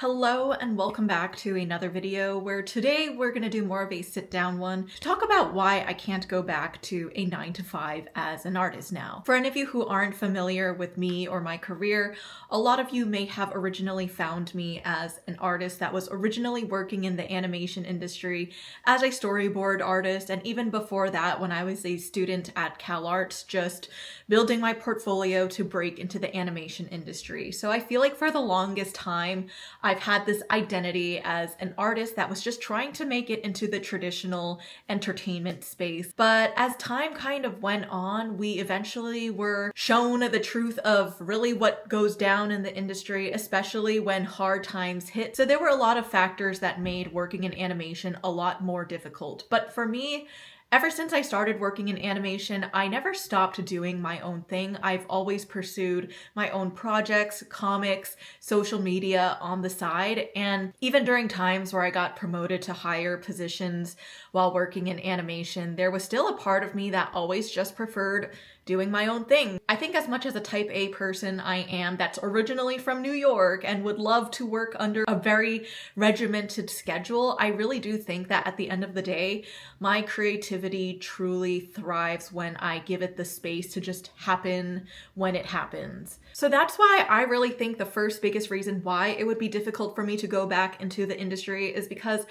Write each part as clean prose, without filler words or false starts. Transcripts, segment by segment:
Hello and welcome back to another video where today we're going to do more of a sit down one to talk about why I can't go back to a 9 to 5 as an artist now. For any of you who aren't familiar with me or my career, a lot of you may have originally found me as an artist that was originally working in the animation industry as a storyboard artist, and even before that when I was a student at CalArts, just building my portfolio to break into the animation industry. So I feel like for the longest time I've had this identity as an artist that was just trying to make it into the traditional entertainment space. But as time kind of went on, we eventually were shown the truth of really what goes down in the industry, especially when hard times hit. So there were a lot of factors that made working in animation a lot more difficult. But for me, ever since I started working in animation, I never stopped doing my own thing. I've always pursued my own projects, comics, social media on the side, and even during times where I got promoted to higher positions while working in animation, there was still a part of me that always just preferred doing my own thing. I think as much as a type A person I am that's originally from New York and would love to work under a very regimented schedule, I really do think that at the end of the day, my creativity truly thrives when I give it the space to just happen when it happens. So that's why I really think the first biggest reason why it would be difficult for me to go back into the industry is because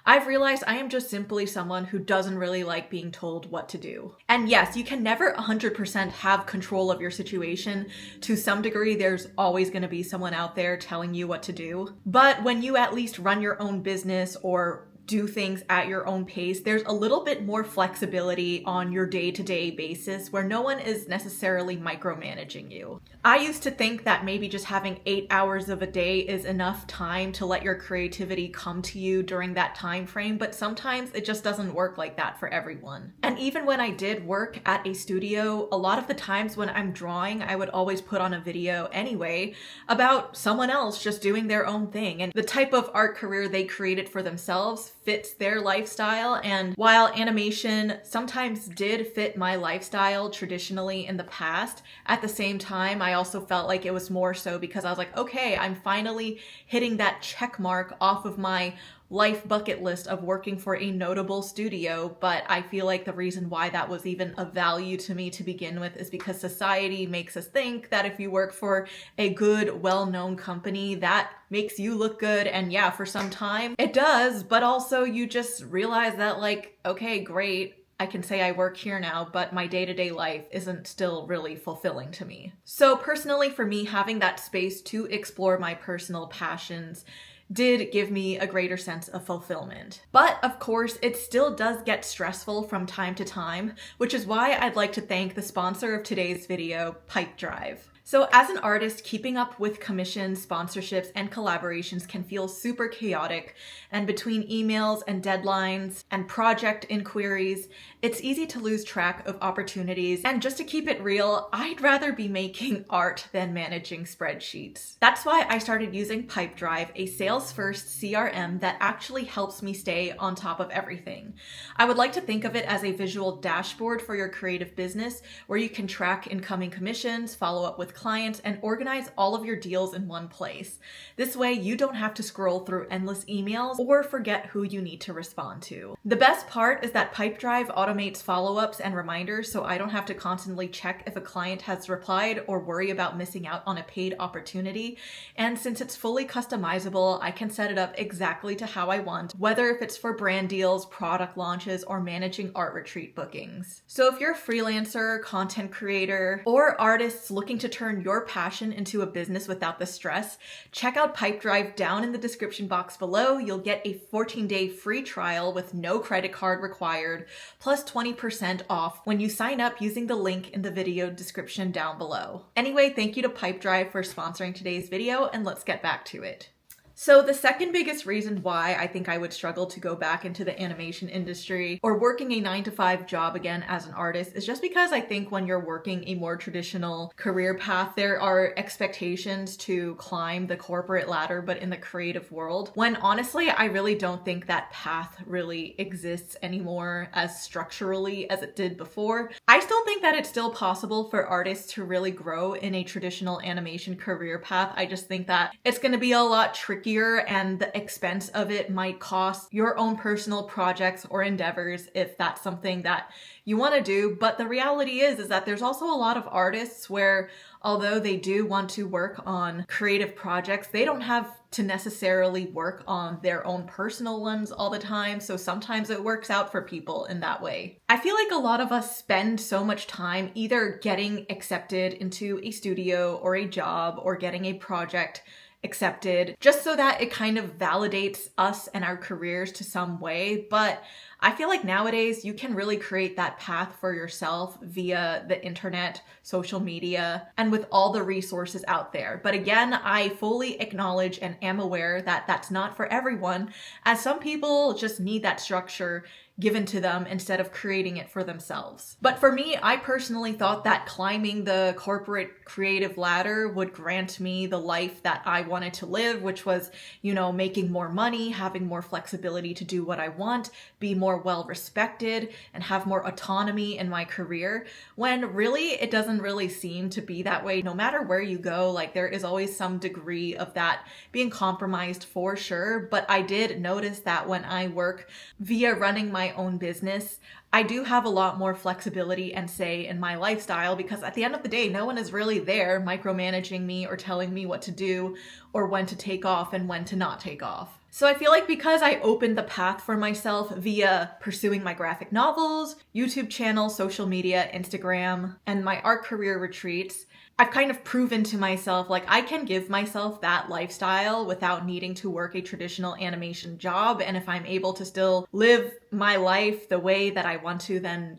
I've realized I am just simply someone who doesn't really like being told what to do. And yes, you can never 100% have control of your situation. To some degree, there's always going to be someone out there telling you what to do. But when you at least run your own business or do things at your own pace, there's a little bit more flexibility on your day-to-day basis where no one is necessarily micromanaging you. I used to think that maybe just having 8 hours of a day is enough time to let your creativity come to you during that time frame, but sometimes it just doesn't work like that for everyone. And even when I did work at a studio, a lot of the times when I'm drawing, I would always put on a video anyway about someone else just doing their own thing and the type of art career they created for themselves fits their lifestyle. And while animation sometimes did fit my lifestyle traditionally in the past, at the same time, I also felt like it was more so because I was like, okay, I'm finally hitting that check mark off of my life bucket list of working for a notable studio. But I feel like the reason why that was even of value to me to begin with is because society makes us think that if you work for a good, well-known company, that makes you look good. And yeah, for some time it does, but also you just realize that like, okay, great, I can say I work here now, but my day-to-day life isn't still really fulfilling to me. So personally for me, having that space to explore my personal passions did give me a greater sense of fulfillment. But of course, it still does get stressful from time to time, which is why I'd like to thank the sponsor of today's video, Pipedrive. So as an artist, keeping up with commissions, sponsorships, and collaborations can feel super chaotic, and between emails and deadlines and project inquiries, it's easy to lose track of opportunities. And just to keep it real, I'd rather be making art than managing spreadsheets. That's why I started using Pipedrive, a sales-first CRM that actually helps me stay on top of everything. I would like to think of it as a visual dashboard for your creative business where you can track incoming commissions, follow up with clients, and organize all of your deals in one place. This way, you don't have to scroll through endless emails or forget who you need to respond to. The best part is that Pipedrive automates follow-ups and reminders, so I don't have to constantly check if a client has replied or worry about missing out on a paid opportunity. And since it's fully customizable, I can set it up exactly to how I want, whether if it's for brand deals, product launches, or managing art retreat bookings. So if you're a freelancer, content creator, or artists looking to turn your passion into a business without the stress, check out Pipedrive down in the description box below. You'll get a 14-day free trial with no credit card required, plus 20% off when you sign up using the link in the video description down below. Anyway, thank you to Pipedrive for sponsoring today's video, and let's get back to it. So the second biggest reason why I think I would struggle to go back into the animation industry or working a 9 to 5 job again as an artist is just because I think when you're working a more traditional career path, there are expectations to climb the corporate ladder, but in the creative world, when honestly, I really don't think that path really exists anymore as structurally as it did before. I still think that it's still possible for artists to really grow in a traditional animation career path. I just think that it's going to be a lot trickier trickier and the expense of it might cost your own personal projects or endeavors if that's something that you want to do. But the reality is that there's also a lot of artists where although they do want to work on creative projects, they don't have to necessarily work on their own personal ones all the time. So sometimes it works out for people in that way. I feel like a lot of us spend so much time either getting accepted into a studio or a job or getting a project accepted just so that it kind of validates us and our careers to some way. But I feel like nowadays you can really create that path for yourself via the internet, social media, and with all the resources out there. But again, I fully acknowledge and am aware that that's not for everyone, as some people just need that structure given to them instead of creating it for themselves. But for me, I personally thought that climbing the corporate creative ladder would grant me the life that I wanted to live, which was, making more money, having more flexibility to do what I want, be more well respected, and have more autonomy in my career, when really it doesn't really seem to be that way. No matter where you go, like there is always some degree of that being compromised for sure. But I did notice that when I work via running my own business, I do have a lot more flexibility and say in my lifestyle, because at the end of the day, no one is really there micromanaging me or telling me what to do or when to take off and when to not take off. So I feel like because I opened the path for myself via pursuing my graphic novels, YouTube channel, social media, Instagram, and my art career retreats, I've kind of proven to myself, like I can give myself that lifestyle without needing to work a traditional animation job. And if I'm able to still live my life the way that I want to, then,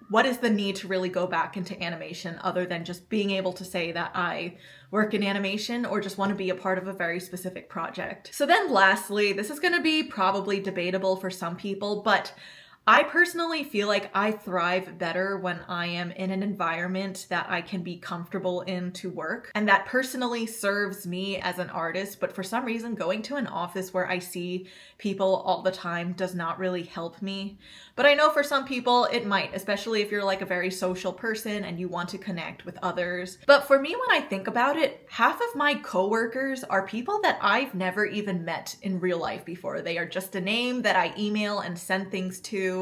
what is the need to really go back into animation other than just being able to say that I work in animation or just want to be a part of a very specific project? So then lastly, this is going to be probably debatable for some people, but I personally feel like I thrive better when I am in an environment that I can be comfortable in to work, and that personally serves me as an artist. But for some reason, going to an office where I see people all the time does not really help me. But I know for some people it might, especially if you're like a very social person and you want to connect with others. But for me, when I think about it, half of my coworkers are people that I've never even met in real life before. They are just a name that I email and send things to.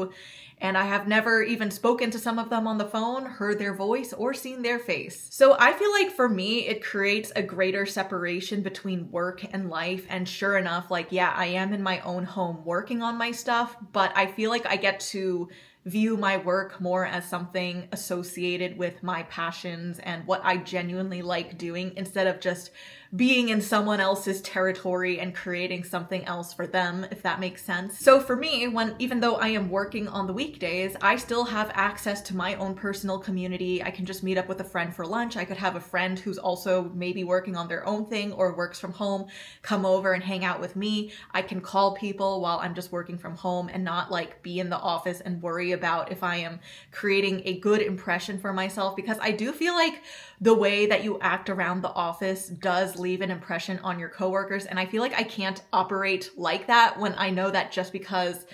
And I have never even spoken to some of them on the phone, heard their voice, or seen their face. So I feel like for me, it creates a greater separation between work and life. And sure enough, like, yeah, I am in my own home working on my stuff, but I feel like I get to view my work more as something associated with my passions and what I genuinely like doing, instead of just being in someone else's territory and creating something else for them, if that makes sense. So for me, even though I am working on the weekdays, I still have access to my own personal community. I can just meet up with a friend for lunch. I could have a friend who's also maybe working on their own thing or works from home come over and hang out with me. I can call people while I'm just working from home and not like be in the office and worry about if I am creating a good impression for myself, because I do feel like the way that you act around the office does leave an impression on your coworkers. And I feel like I can't operate like that when I know that just because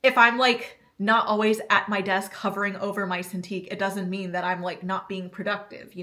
if I'm like not always at my desk hovering over my Cintiq, it doesn't mean that I'm like not being productive,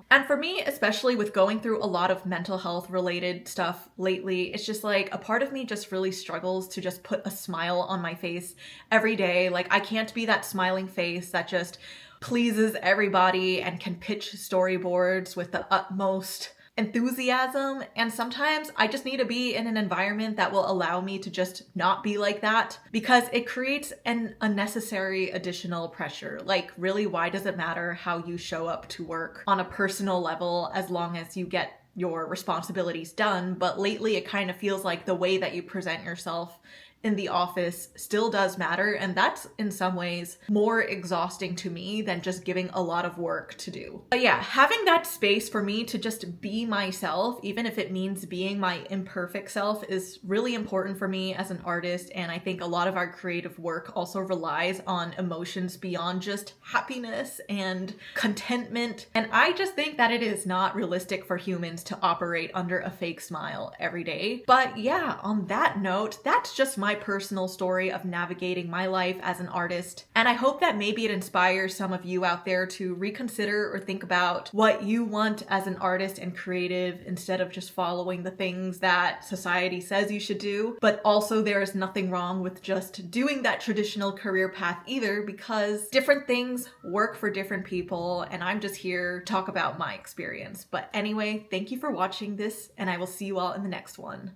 And for me, especially with going through a lot of mental health related stuff lately, it's just like a part of me just really struggles to just put a smile on my face every day. Like I can't be that smiling face that just pleases everybody and can pitch storyboards with the utmost enthusiasm. And sometimes I just need to be in an environment that will allow me to just not be like that, because it creates an unnecessary additional pressure. Like really, why does it matter how you show up to work on a personal level as long as you get your responsibilities done? But lately it kind of feels like the way that you present yourself in the office still does matter, and that's in some ways more exhausting to me than just giving a lot of work to do. But yeah, having that space for me to just be myself, even if it means being my imperfect self, is really important for me as an artist. And I think a lot of our creative work also relies on emotions beyond just happiness and contentment. And I just think that it is not realistic for humans to operate under a fake smile every day. But yeah, on that note, that's just my my personal story of navigating my life as an artist. And I hope that maybe it inspires some of you out there to reconsider or think about what you want as an artist and creative instead of just following the things that society says you should do. But also there is nothing wrong with just doing that traditional career path either, because different things work for different people, and I'm just here to talk about my experience. But anyway, thank you for watching this, and I will see you all in the next one.